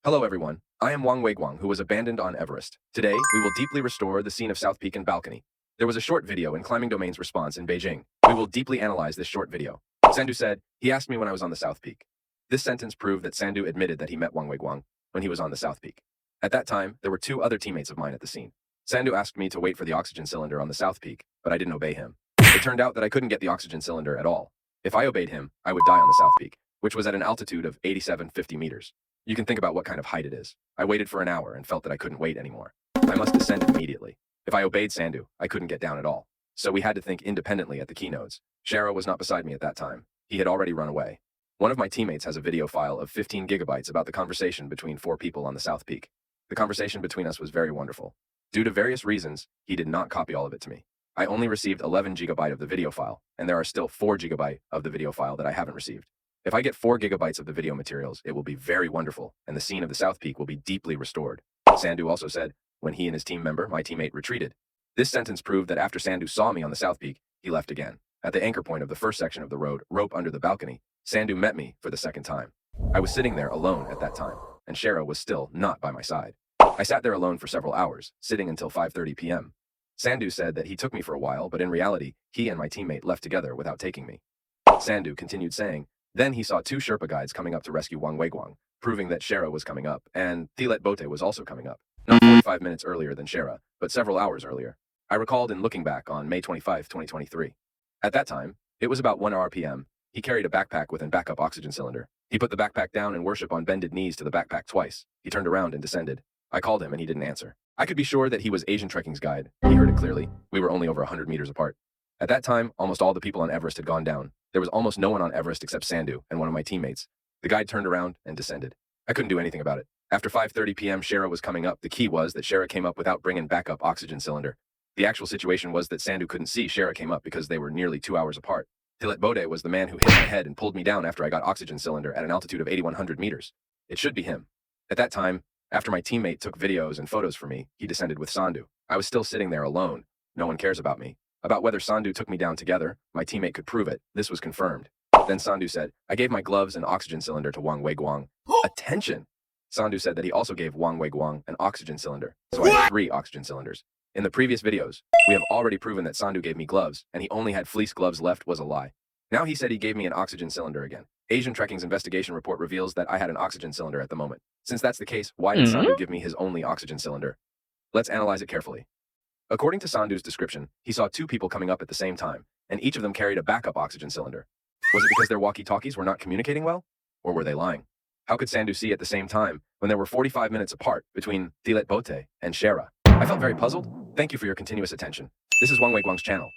Hello everyone, I am Wang Weiguang who was abandoned on Everest. Today, we will deeply restore the scene of South Peak and balcony. There was a short video in Climbing Domain's response in Beijing. We will deeply analyze this short video. Sandu said, he asked me when I was on the South Peak. This sentence proved that Sandu admitted that he met Wang Weiguang when he was on the South Peak. At that time, there were two other teammates of mine at the scene. Sandu asked me to wait for the oxygen cylinder on the South Peak, but I didn't obey him. It turned out that I couldn't get the oxygen cylinder at all. If I obeyed him, I would die on the South Peak, which was at an altitude of 8750 meters. You can think about what kind of height it is. I waited for an hour and felt that I couldn't wait anymore. I must descend immediately. If I obeyed Sandu, I couldn't get down at all. So we had to think independently at the keynotes. Shera was not beside me at that time. He had already run away. One of my teammates has a video file of 15 gigabytes about the conversation between four people on the South Peak. The conversation between us was very wonderful. Due to various reasons, he did not copy all of it to me. I only received 11 gigabyte of the video file, and there are still 4 gigabyte of the video file that I haven't received. If I get 4 gigabytes of the video materials, it will be very wonderful, and the scene of the South Peak will be deeply restored. Sandu also said, when he and his team member, my teammate, retreated. This sentence proved that after Sandu saw me on the South Peak, he left again. At the anchor point of the first section of the road, rope under the balcony, Sandu met me for the second time. I was sitting there alone at that time, and Shera was still not by my side. I sat there alone for several hours, sitting until 5:30 p.m. Sandu said that he took me for a while, but in reality, he and my teammate left together without taking me. Sandu continued saying, then he saw 2 Sherpa guides coming up to rescue Wang Weiguang, proving that Shera was coming up, and Thilet Bhote was also coming up. Not 45 minutes earlier than Shera, but several hours earlier. I recalled in looking back on May 25, 2023. At that time, it was about 1 p.m. He carried a backpack with a backup oxygen cylinder. He put the backpack down and worship on bended knees to the backpack twice. He turned around and descended. I called him and he didn't answer. I could be sure that he was Asian Trekking's guide. He heard it clearly. We were only over 100 meters apart. At that time, almost all the people on Everest had gone down. There was almost no one on Everest except Sandu and one of my teammates. The guide turned around and descended. I couldn't do anything about it. After 5:30 p.m. Shera was coming up. The key was that Shera came up without bringing backup oxygen cylinder. The actual situation was that Sandu couldn't see Shera came up because they were nearly 2 hours apart. Thilet Bhote was the man who hit my head and pulled me down after I got oxygen cylinder at an altitude of 8,100 meters. It should be him. At that time, after my teammate took videos and photos for me, he descended with Sandu. I was still sitting there alone. No one cares about me. About whether Sandu took me down together, my teammate could prove it. This was confirmed. Then Sandu said, I gave my gloves and oxygen cylinder to Wang Weiguang. Attention! Sandu said that he also gave Wang Weiguang an oxygen cylinder. So I had 3 oxygen cylinders. In the previous videos, we have already proven that Sandu gave me gloves, and he only had fleece gloves left was a lie. Now he said he gave me an oxygen cylinder again. Asian Trekking's investigation report reveals that I had an oxygen cylinder at the moment. Since that's the case, why did Sandu give me his only oxygen cylinder? Let's analyze it carefully. According to Sandu's description, he saw 2 people coming up at the same time, and each of them carried a backup oxygen cylinder. Was it because their walkie-talkies were not communicating well? Or were they lying? How could Sandu see at the same time when there were 45 minutes apart between Thilet Bhote and Shera? I felt very puzzled. Thank you for your continuous attention. This is Wang Weiguang's channel.